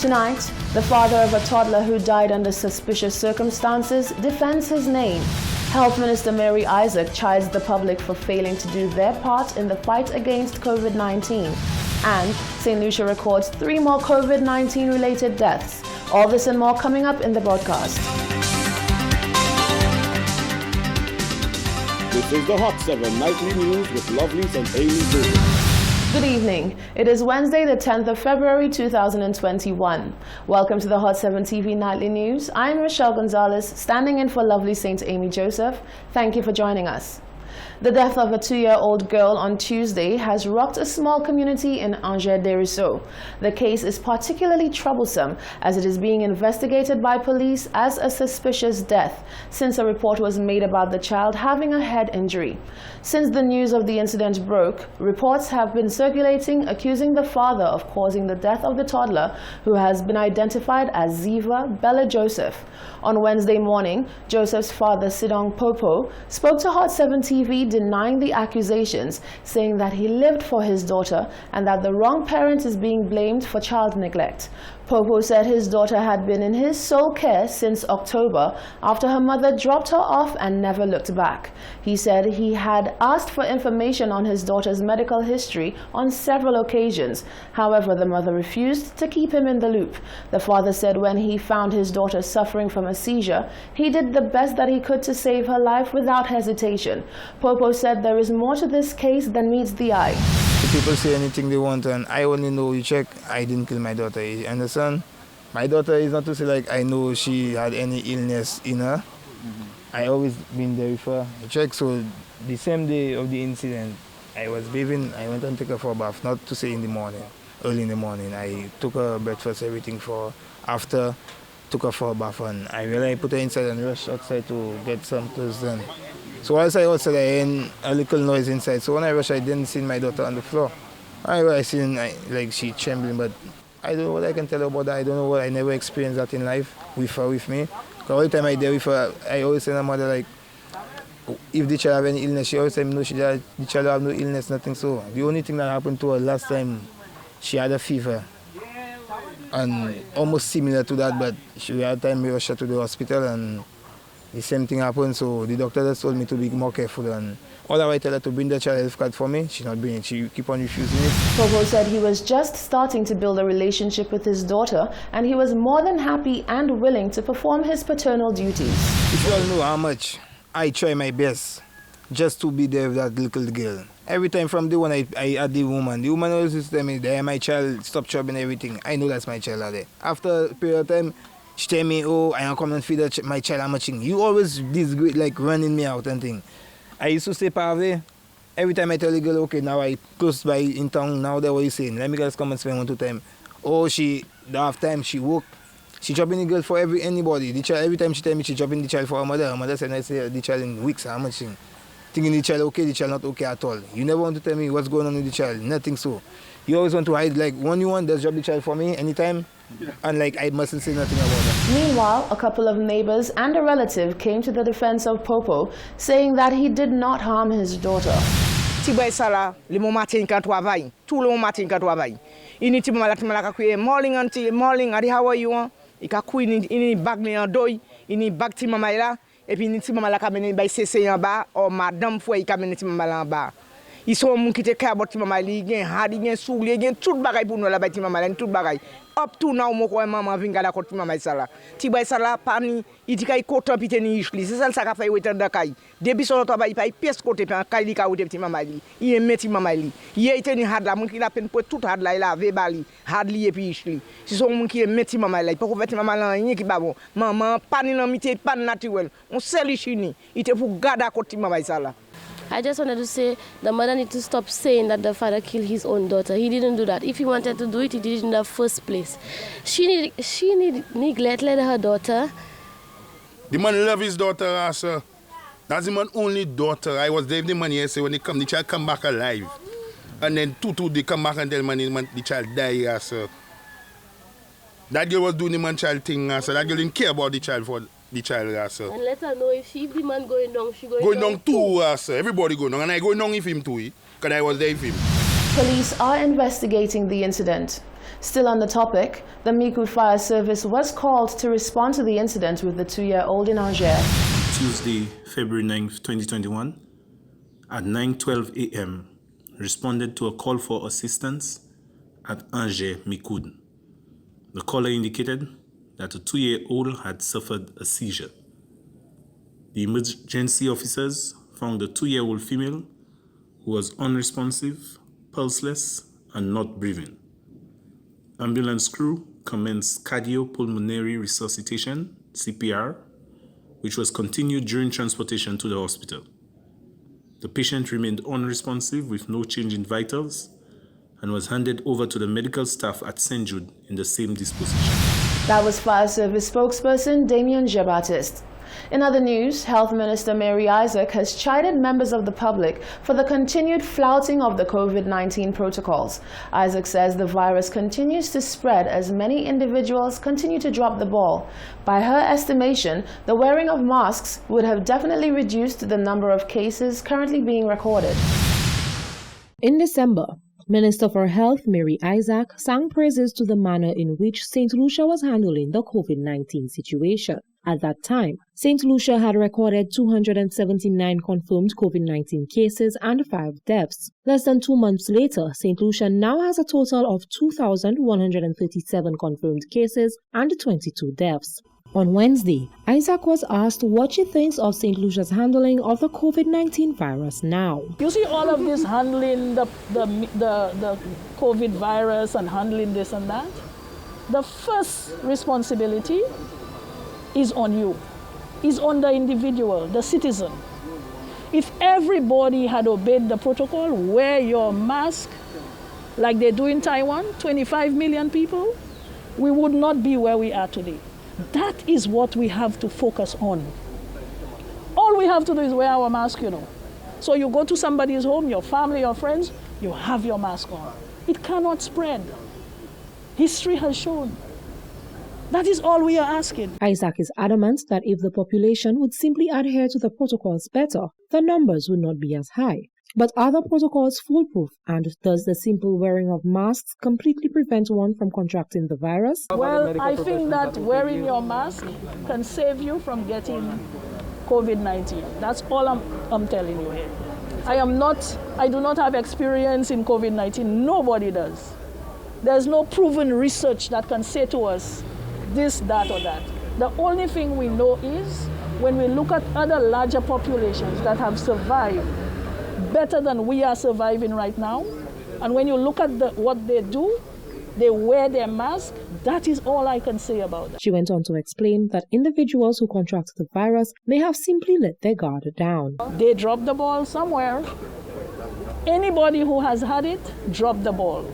Tonight, the father of a toddler who died under suspicious circumstances defends his name. Health Minister Mary Isaac chides the public for failing to do their part in the fight against COVID-19. And St. Lucia records 3 more COVID-19 related deaths. All this and more coming up in the broadcast. This is the Hot 7 Nightly News with Lovely St. Amy Joseph. Good evening. It is Wednesday, the 10th of February, 2021. Welcome to the Hot 7 TV Nightly News. I'm Rochelle Gonzalez, standing in for Lovely St. Amy Joseph. Thank you for joining us. The death of a 2-year-old girl on Tuesday has rocked a small community in Angers-des-Ruisseaux. The case is particularly troublesome as it is being investigated by police as a suspicious death since a report was made about the child having a head injury. Since the news of the incident broke, reports have been circulating accusing the father of causing the death of the toddler, who has been identified as Ziva Bella Joseph. On Wednesday morning, Joseph's father, Sidong Popo, spoke to Hot 7 TV denying the accusations, saying that he lived for his daughter and that the wrong parent is being blamed for child neglect. Popo said his daughter had been in his sole care since October after her mother dropped her off and never looked back. He said he had asked for information on his daughter's medical history on several occasions. However, the mother refused to keep him in the loop. The father said when he found his daughter suffering from a seizure, he did the best that he could to save her life without hesitation. Popo said there is more to this case than meets the eye. People say anything they want, and I only know you check, I didn't kill my daughter. You understand? My daughter is not to say like I know she had any illness in her. I always been there with her. You check, so the same day of the incident, I was bathing, I went and took her for a bath, not to say in the morning, early in the morning. I took her breakfast, everything for after, took her for a bath, and I really put her inside and rushed outside to get some clothes done. So whilst I outside, I heard a little noise inside. So when I rushed, I didn't see my daughter on the floor. I seen like she trembling, but I don't know what I can tell her about that. I don't know what, I never experienced that in life with her, with me. Because all the time I there with her, I always tell her mother, like, if the child have any illness, she always tell me, no, the child have no illness, nothing. So the only thing that happened to her last time, she had a fever. And almost similar to that, but she had time we rushed her to the hospital, and the same thing happened. So the doctor just told me to be more careful, and all I tell her to bring the child health card for me, she's not bringing it. She keep on refusing it. Popo said he was just starting to build a relationship with his daughter, and he was more than happy and willing to perform his paternal duties. If you all know how much I try my best just to be there with that little girl. Every time from the one I had the woman always used to tell me, "There, my child, stop troubling everything." I know that's my child out there. After a period of time, she tell me, "Oh, I am coming and feed my child, how much thing." You always this great, like running me out and thing. I used to stay Pave. Every time I tell the girl, okay, now I close by in town, now that's what you saying. Let me just come and spend 1-2 time. Oh, the half time she work. She dropping the girl for anybody. The child, every time she tell me she dropping the child for her mother said, I say the child in weeks, how much thing. Thinking the child okay, the child not okay at all. You never want to tell me what's going on with the child, nothing so. You always want to hide, like when you want, just drop the child for me anytime. And like I mustn't say nothing about that. Meanwhile, a couple of neighbors and a relative came to the defense of Popo, saying that he did not harm his daughter. Tiboy sala, le mon matin quand travaille, tout le mon matin quand travaille. Ini tibo malati malaka kuye morning until morning, adi how are you on? Ika ku ini bag ni andoi, ini bag ti mama la, et puis ini ti mama la kamene bay cc en bas, or madame fwa ika mene ti mama la en bas. Ils sont moun qui te ka bot ti mama li gen hadi gen souli gen tout bagay pour nous la bay ti mama la tout bagay. Up to now mo ko maman vinga la ko ti mama sala. Ti bay sala pani iti kay ko tempite ni ishli. C'est ça ka fay wetan da kay. Depuis son travail pay pièce côté pan kay li ka wote ti mama li. Il met ti mama li. Il ite ni had la moun ki la pen pour tout had la il a ve bali. Had li et puis ishli. Si son moun ki met ti mama la. Pour ko ti mama la rien ki ba bon. Maman pani nan mite pan naturel. On seli chini. Ite pour gada ko ti mama sala. I just wanted to say the mother needs to stop saying that the father killed his own daughter. He didn't do that. If he wanted to do it, he did it in the first place. She neglected her daughter. The man love his daughter, sir. That's the man only daughter. I was there with the man yesterday when the child come back alive. And then they come back and tell the child die, sir. That girl was doing the man child thing, sir. That girl didn't care about the child for the child, sir. And let her know if the man going down, she going down too, sir. Everybody going down. And I going down with him too, because I was there with him. Police are investigating the incident. Still on the topic, the Micoud Fire Service was called to respond to the incident with the 2-year-old in Angers. Tuesday, February 9th, 2021, at 9:12 a.m., responded to a call for assistance at Angers, Micoud. The caller indicated that a 2-year-old had suffered a seizure. The emergency officers found a 2-year-old female who was unresponsive, pulseless, and not breathing. Ambulance crew commenced cardiopulmonary resuscitation, CPR, which was continued during transportation to the hospital. The patient remained unresponsive with no change in vitals and was handed over to the medical staff at St. Jude in the same disposition. That was Fire Service spokesperson Damien Jean-Baptiste. In other news, Health Minister Mary Isaac has chided members of the public for the continued flouting of the COVID-19 protocols. Isaac says the virus continues to spread as many individuals continue to drop the ball. By her estimation, the wearing of masks would have definitely reduced the number of cases currently being recorded. In December, Minister for Health Mary Isaac sang praises to the manner in which St. Lucia was handling the COVID-19 situation. At that time, St. Lucia had recorded 279 confirmed COVID-19 cases and 5 deaths. Less than 2 months later, St. Lucia now has a total of 2,137 confirmed cases and 22 deaths. On Wednesday, Isaac was asked what she thinks of St. Lucia's handling of the COVID-19 virus now. You see all of this handling the COVID virus and handling this and that. The first responsibility is on you, is on the individual, the citizen. If everybody had obeyed the protocol, wear your mask like they do in Taiwan, 25 million people, we would not be where we are today. That is what we have to focus on. All we have to do is wear our mask, So you go to somebody's home, your family, your friends, you have your mask on. It cannot spread. History has shown. That is all we are asking. Isaac is adamant that if the population would simply adhere to the protocols better, the numbers would not be as high. But are the protocols foolproof, and does the simple wearing of masks completely prevent one from contracting the virus? Well, I think that wearing your mask can save you from getting COVID-19. That's all I'm telling you here. I do not have experience in COVID-19. Nobody does. There's no proven research that can say to us this, that, or that. The only thing we know is when we look at other larger populations that have survived better than we are surviving right now, and when you look at what they do, they wear their mask. That is all I can say about that. She went on to explain that individuals who contract the virus may have simply let their guard down. They dropped the ball somewhere. Anybody who has had it, dropped the ball.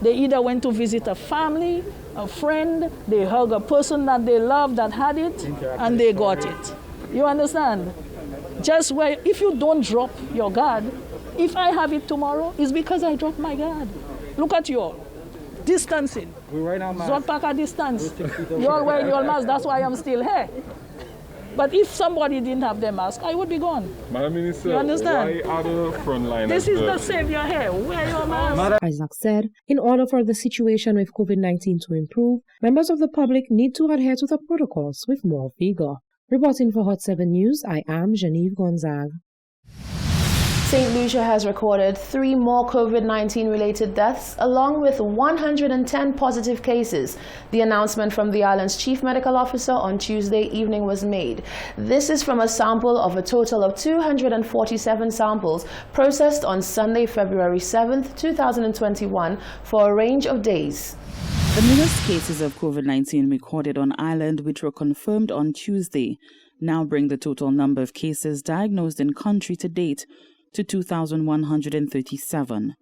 They either went to visit a family, a friend, they hug a person that they love that had it, and they got it. You understand? Just where, if you don't drop your guard, if I have it tomorrow, it's because I dropped my guard. Look at you all. Distancing. We're wearing our masks. Zotpaka distance. You all wearing your mask, that's why I'm still here. But if somebody didn't have their mask, I would be gone. Madam Minister, you understand? why are the frontliners? This is the savior here. Wear your mask. Isaac said, in order for the situation with COVID-19 to improve, members of the public need to adhere to the protocols with more vigor. Reporting for Hot 7 News, I am Genevieve Gonzague. St. Lucia has recorded 3 more COVID-19 related deaths, along with 110 positive cases. The announcement from the island's chief medical officer on Tuesday evening was made. This is from a sample of a total of 247 samples processed on Sunday, February 7th, 2021 for a range of days. The newest cases of COVID-19 recorded on island, which were confirmed on Tuesday, now bring the total number of cases diagnosed in country to date to 2,137.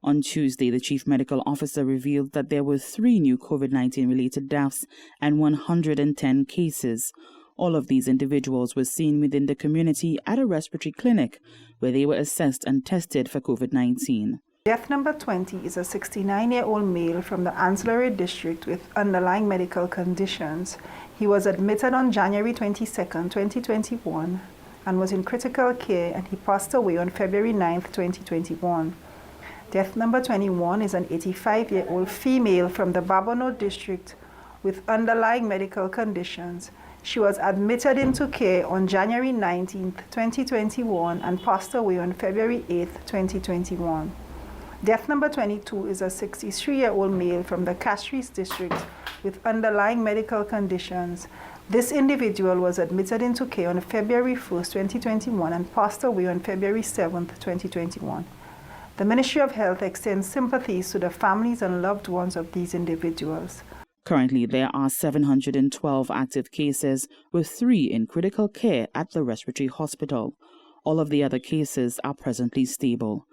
On Tuesday, the chief medical officer revealed that there were 3 new COVID-19 related deaths and 110 cases. All of these individuals were seen within the community at a respiratory clinic where they were assessed and tested for COVID-19. Death number 20 is a 69-year-old male from the ancillary district with underlying medical conditions. He was admitted on January 22, 2021 and was in critical care, and he passed away on February 9, 2021. Death number 21 is an 85-year-old female from the Babonneau district with underlying medical conditions. She was admitted into care on January 19, 2021 and passed away on February 8, 2021. Death number 22 is a 63-year-old male from the Castries district with underlying medical conditions. This individual was admitted into care on February 1, 2021 and passed away on February 7, 2021. The Ministry of Health extends sympathies to the families and loved ones of these individuals. Currently, there are 712 active cases, with 3 in critical care at the respiratory hospital. All of the other cases are presently stable.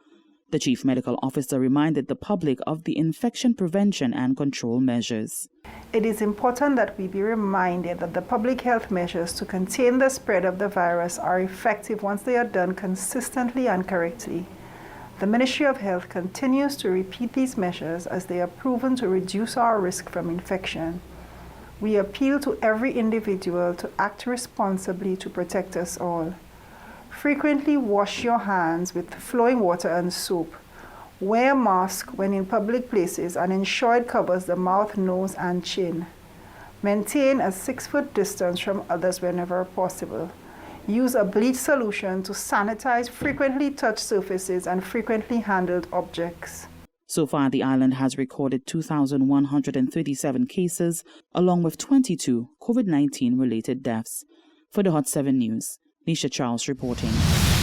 The Chief Medical Officer reminded the public of the infection prevention and control measures. It is important that we be reminded that the public health measures to contain the spread of the virus are effective once they are done consistently and correctly. The Ministry of Health continues to repeat these measures as they are proven to reduce our risk from infection. We appeal to every individual to act responsibly to protect us all. Frequently wash your hands with flowing water and soap. Wear a mask when in public places and ensure it covers the mouth, nose, and chin. Maintain a 6-foot distance from others whenever possible. Use a bleach solution to sanitize frequently touched surfaces and frequently handled objects. So far, the island has recorded 2,137 cases, along with 22 COVID-19 related deaths. For the Hot 7 News, Nisha Charles reporting.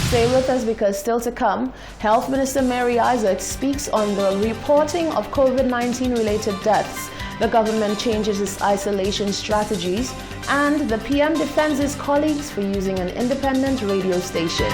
Stay with us because still to come, Health Minister Mary Isaac speaks on the reporting of COVID-19 related deaths. The government changes its isolation strategies, and the PM defends his colleagues for using an independent radio station.